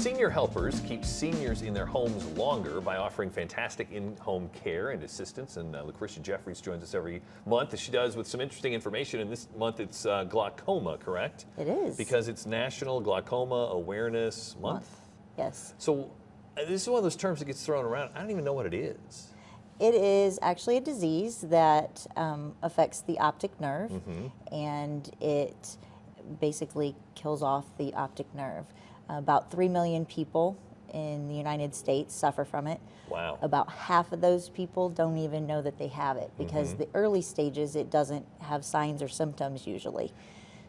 Senior Helpers keep seniors in their homes longer by offering fantastic in-home care and assistance. And Lucretia Jeffries joins us every month, as she does, with some interesting information. And this month it's glaucoma, correct? It is. Because it's National Glaucoma Awareness Month. Yes. So this is one of those terms that gets thrown around. I don't even know what it is. It is actually a disease that affects the optic nerve, and it basically kills off the optic nerve. About 3 million people in the United States suffer from it. Wow. About half of those people don't even know that they have it, because the early stages, it doesn't have signs or symptoms usually.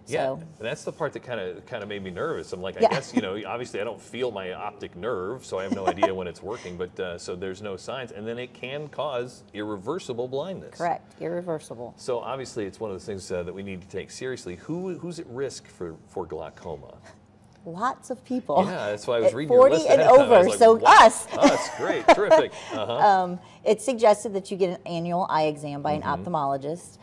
Yeah, So, and that's the part that kind of made me nervous. I'm like, I Yeah. guess, obviously I don't feel my optic nerve, so I have no idea when it's working, but so there's no signs. And then it can cause irreversible blindness. correct, irreversible. So obviously it's one of those things that we need to take seriously. Who's at risk for glaucoma? Lots of people. Yeah, that's why I was At reading your 40 list and ahead of time. I over, was like, so wow, us. Us, great, terrific. It's suggested that you get an annual eye exam by an ophthalmologist.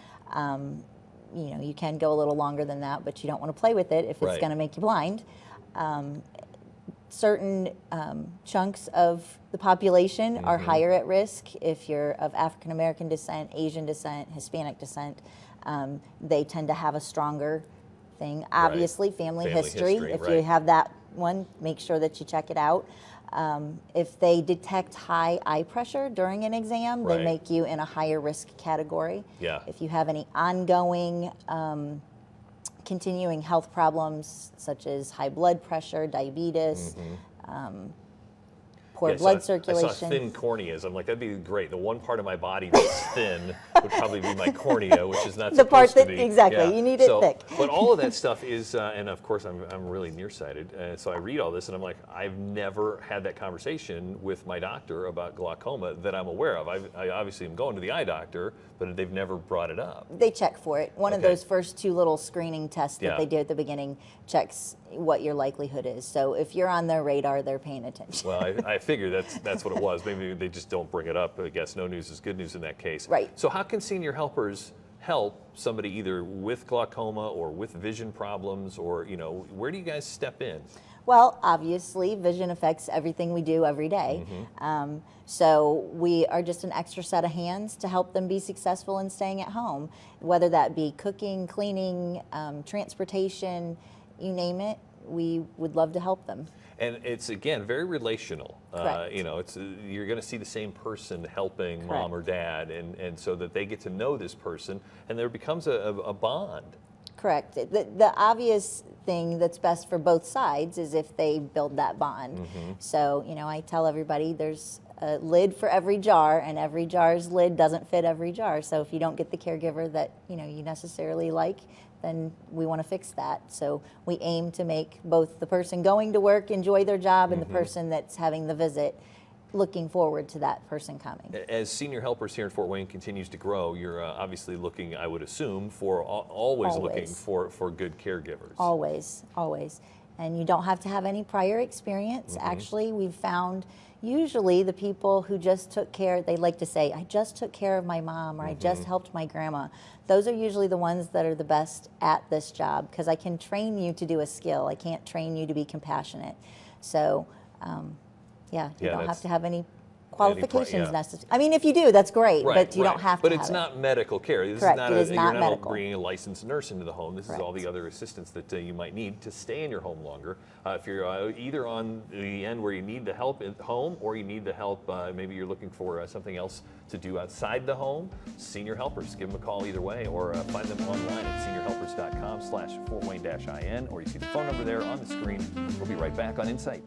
You can go a little longer than that, but you don't want to play with it if it's Right. going to make you blind. Certain chunks of the population are higher at risk. If you're of African American descent, Asian descent, Hispanic descent, they tend to have a stronger thing. Obviously, family history. If you right. have that one, make sure that you check it out. If they detect high eye pressure during an exam, they Right. make you in a higher risk category. Yeah. If you have any ongoing continuing health problems such as high blood pressure, diabetes, poor Yeah, blood I circulation. saw thin corneas. I'm like, that'd be great. The one part of my body that's thin would probably be my cornea, which is not The part supposed to that- be. exactly, you need it thick. But all of that stuff is, and of course I'm really nearsighted, so I read all this and I'm like, I've never had that conversation with my doctor about glaucoma that I'm aware of. I obviously am going to the eye doctor, but they've never brought it up. They check for it. One of Okay. those first two little screening tests that Yeah. they do at the beginning checks what your likelihood is. So if you're on their radar, they're paying attention. Well, I figure that's what it was. Maybe they just don't bring it up. I guess no news is good news in that case. Right. So how can Senior Helpers help somebody either with glaucoma or with vision problems, or where do you guys step in? Well, obviously, vision affects everything we do every day. So we are just an extra set of hands to help them be successful in staying at home, whether that be cooking, cleaning, transportation, you name it. We would love to help them. And it's, again, very relational. Correct. It's you're going to see the same person helping mom or Correct. dad, and so that they get to know this person, and there becomes a bond. Correct. The obvious thing that's best for both sides is if they build that bond. So, I tell everybody there's a lid for every jar, and every jar's lid doesn't fit every jar. So if you don't get the caregiver that, you necessarily like, then we want to fix that. So we aim to make both the person going to work enjoy their job and the person that's having the visit looking forward to that person coming. As Senior Helpers here in Fort Wayne continues to grow, you're obviously looking, I would assume, for always looking for good caregivers. Always, always. And you don't have to have any prior experience. Actually, we've found usually the people who just took care, they like to say, I just took care of my mom, or I just helped my grandma. Those are usually the ones that are the best at this job, because I can train you to do a skill. I can't train you to be compassionate. So, you don't have to have any qualifications necessary. I mean, if you do, that's great, but you don't have to. But have it's it. not medical care. This Correct, is not it is not you're medical. not bringing a licensed nurse into the home. This is all Correct. the other assistance that you might need to stay in your home longer. If you're either on the end where you need the help at home, or you need the help, maybe you're looking for something else to do outside the home, Senior Helpers, give them a call either way, or find them online at seniorhelpers.com/FortWayne-IN, or you see the phone number there on the screen. We'll be right back on Insight.